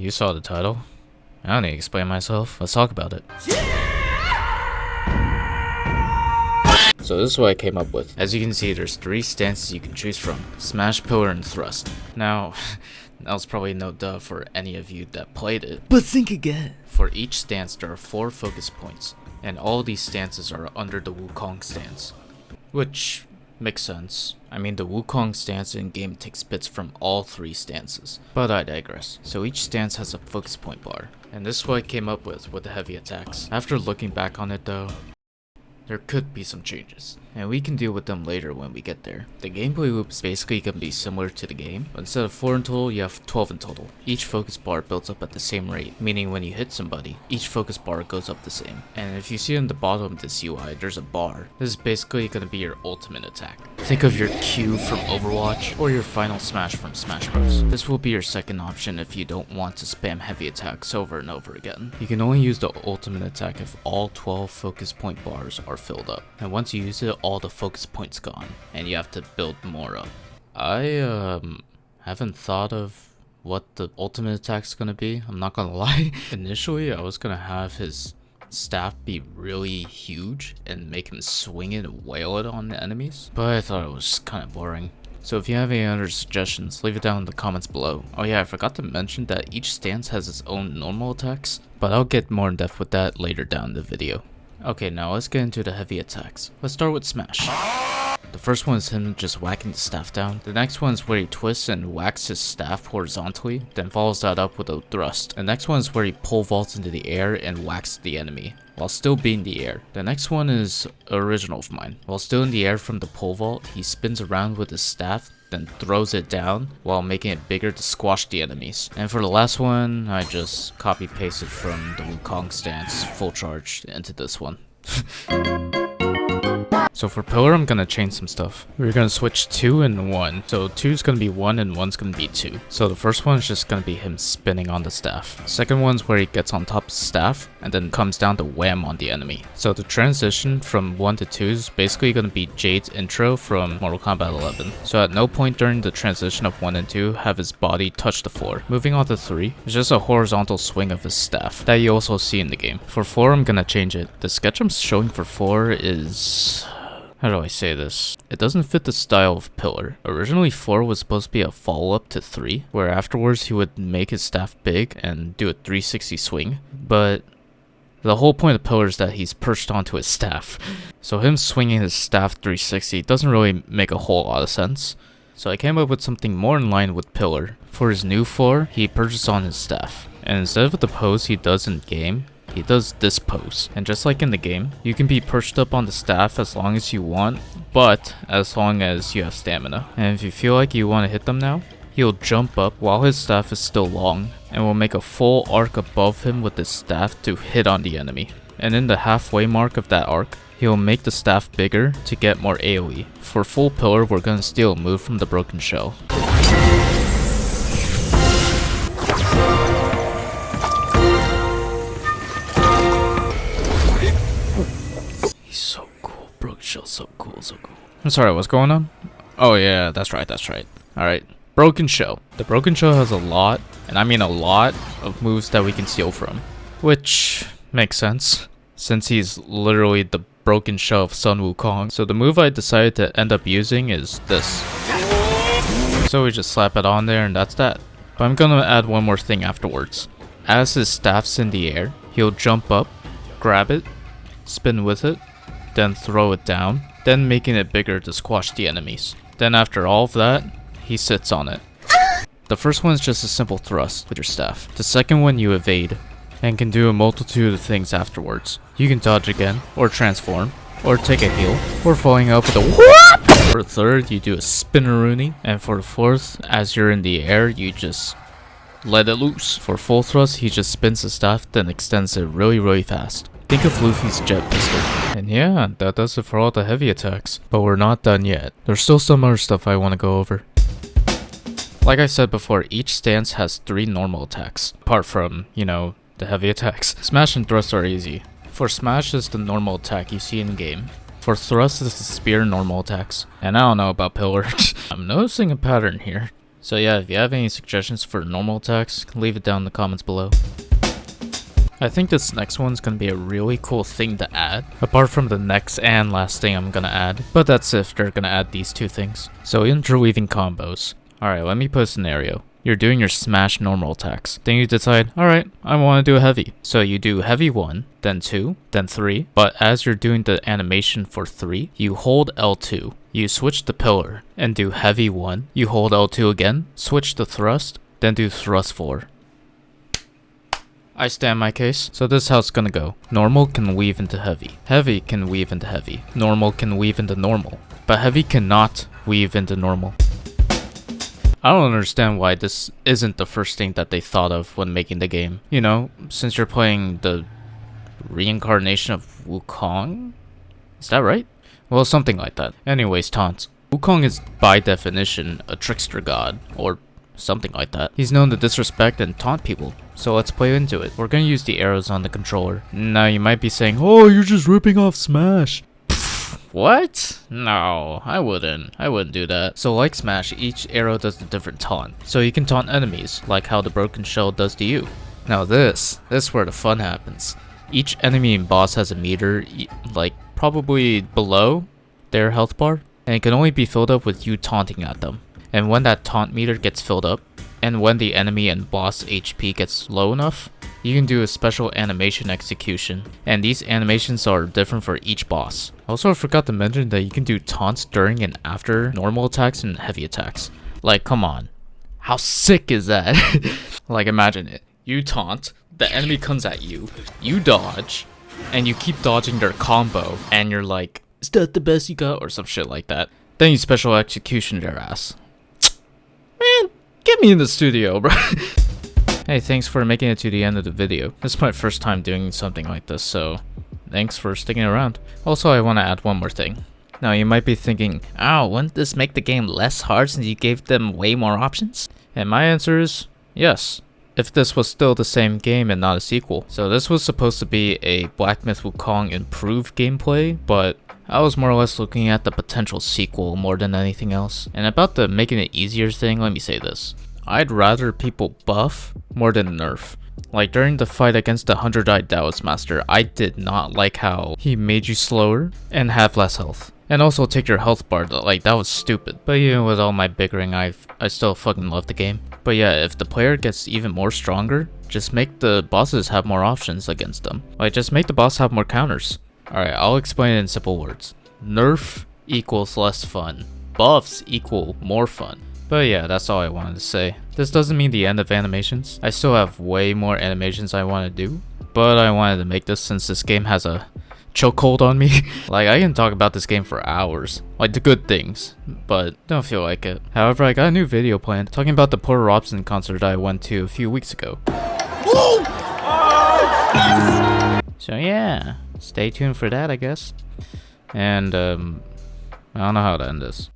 You saw the title. I don't need to explain myself. Let's talk about it. So this is what I came up with. As you can see, there's 3 stances you can choose from. Smash, Pillar, and Thrust. Now, that was probably no duh for any of you that played it. But think again. For each stance, there are 4 focus points. And all these stances are under the Wukong stance. Which makes sense. I mean, the Wukong stance in-game takes bits from all 3 stances. But I digress. So each stance has a focus point bar. And this is what I came up with the heavy attacks. After looking back on it though, there could be some changes, and we can deal with them later when we get there. The gameplay loop is basically going to be similar to the game, but instead of 4 in total, you have 12 in total. Each focus bar builds up at the same rate, meaning when you hit somebody, each focus bar goes up the same. And if you see on the bottom of this UI, there's a bar. This is basically going to be your ultimate attack. Think of your Q from Overwatch, or your final smash from Smash Bros. This will be your second option if you don't want to spam heavy attacks over and over again. You can only use the ultimate attack if all 12 focus point bars are filled up, and once you use it, all the focus points gone, and you have to build more up. I haven't thought of what the ultimate attack's gonna be, I'm not gonna lie. Initially I was gonna have his staff be really huge and make him swing it and wail it on the enemies, but I thought it was kind of boring. So if you have any other suggestions, leave it down in the comments below. Oh yeah, I forgot to mention that each stance has its own normal attacks, but I'll get more in depth with that later down in the video. Okay, now let's get into the heavy attacks. Let's start with Smash. The first one is him just whacking the staff down. The next one is where he twists and whacks his staff horizontally, then follows that up with a thrust. The next one is where he pole vaults into the air and whacks the enemy, while still being in the air. The next one is original of mine. While still in the air from the pole vault, he spins around with his staff, then throws it down while making it bigger to squash the enemies. And for the last one, I just copy pasted from the Wukong stance full charge into this one. So for Pillar, I'm gonna change some stuff. We're gonna switch 2 and 1. So 2 is gonna be 1 and 1's gonna be 2. So the first one is just gonna be him spinning on the staff. Second one's where he gets on top of the staff and then comes down to wham on the enemy. So the transition from 1 to 2 is basically gonna be Jade's intro from Mortal Kombat 11. So at no point during the transition of 1 and 2 have his body touch the floor. Moving on to 3, it's just a horizontal swing of his staff that you also see in the game. For 4, I'm gonna change it. The sketch I'm showing for 4 is... how do I say this? It doesn't fit the style of Pillar. Originally 4 was supposed to be a follow-up to 3, where afterwards he would make his staff big and do a 360 swing, but the whole point of Pillar is that he's perched onto his staff. So him swinging his staff 360 doesn't really make a whole lot of sense. So I came up with something more in line with Pillar. For his new 4, he perches on his staff, and instead of the pose he does in game, he does this pose. And just like in the game, you can be perched up on the staff as long as you want, but as long as you have stamina. And if you feel like you want to hit them now, he'll jump up while his staff is still long, and will make a full arc above him with his staff to hit on the enemy. And in the halfway mark of that arc, he'll make the staff bigger to get more AoE. For full Pillar, we're gonna steal a move from the Broken Shell. So cool, Broken Shell, so cool. I'm sorry, what's going on? Oh yeah, that's right. Alright, Broken Shell. The Broken Shell has a lot, and I mean a lot, of moves that we can steal from. Which makes sense, since he's literally the Broken Shell of Sun Wukong. So the move I decided to end up using is this. So we just slap it on there and that's that. But I'm gonna add one more thing afterwards. As his staff's in the air, he'll jump up, grab it, spin with it, then throw it down, then making it bigger to squash the enemies. Then after all of that, he sits on it. The first one is just a simple thrust with your staff. The second one you evade, and can do a multitude of things afterwards. You can dodge again, or transform, or take a heal, or falling out with a whoop! For the third, you do a spinneroonie, and for the fourth, as you're in the air, you just let it loose. For full thrust, he just spins the staff, then extends it really fast. Think of Luffy's jet pistol. And yeah, that does it for all the heavy attacks. But we're not done yet. There's still some other stuff I want to go over. Like I said before, each stance has 3 normal attacks. Apart from, you know, the heavy attacks. Smash and thrust are easy. For Smash is the normal attack you see in game. For thrust is the spear normal attacks. And I don't know about Pillar. I'm noticing a pattern here. So yeah, if you have any suggestions for normal attacks, leave it down in the comments below. I think this next one's gonna be a really cool thing to add, apart from the next and last thing I'm gonna add, but that's if they're gonna add these two things. So interweaving combos. Alright, let me put a scenario. You're doing your smash normal attacks. Then you decide, alright, I want to do a heavy. So you do heavy 1, then 2, then 3. But as you're doing the animation for 3, you hold L2. You switch the pillar and do heavy 1. You hold L2 again, switch the thrust, then do thrust 4. I stand my case. So this is how it's gonna go. Normal can weave into heavy. Heavy can weave into heavy. Normal can weave into normal. But heavy cannot weave into normal. I don't understand why this isn't the first thing that they thought of when making the game. You know, since you're playing the reincarnation of Wukong? Is that right? Well, something like that. Anyways, taunts. Wukong is by definition a trickster god, or something like that. He's known to disrespect and taunt people. So let's play into it. We're gonna use the arrows on the controller. Now you might be saying, oh, you're just ripping off Smash. What? No, I wouldn't do that. So like Smash, each arrow does a different taunt. So you can taunt enemies, like how the broken shell does to you. Now this is where the fun happens. Each enemy and boss has a meter, like probably below their health bar, and it can only be filled up with you taunting at them. And when that taunt meter gets filled up, and when the enemy and boss HP gets low enough, you can do a special animation execution, and these animations are different for each boss. Also, I forgot to mention that you can do taunts during and after normal attacks and heavy attacks. Like, come on. How sick is that? Like, imagine it. You taunt, the enemy comes at you, you dodge, and you keep dodging their combo, and you're like, is that the best you got? Or some shit like that. Then you special execution their ass. Man, get me in the studio, bro. Hey, thanks for making it to the end of the video. This is my first time doing something like this, so thanks for sticking around. Also, I want to add one more thing. Now, you might be thinking, oh, wouldn't this make the game less hard since you gave them way more options? And my answer is yes, if this was still the same game and not a sequel. So this was supposed to be a Black Myth Wukong improved gameplay, but I was more or less looking at the potential sequel more than anything else. And about the making it easier thing, let me say this. I'd rather people buff more than nerf. Like during the fight against the 100-eyed Taoist master, I did not like how he made you slower and have less health. And also take your health bar, like that was stupid. But even with all my bickering, I still fucking love the game. But yeah, if the player gets even more stronger, just make the bosses have more options against them. Like just make the boss have more counters. Alright, I'll explain it in simple words. Nerf equals less fun. Buffs equal more fun. But yeah, that's all I wanted to say. This doesn't mean the end of animations. I still have way more animations I want to do. But I wanted to make this since this game has a chokehold on me. Like, I can talk about this game for hours. Like, the good things. But don't feel like it. However, I got a new video planned talking about the Porter Robson concert I went to a few weeks ago. So yeah, stay tuned for that, I guess. And, I don't know how to end this.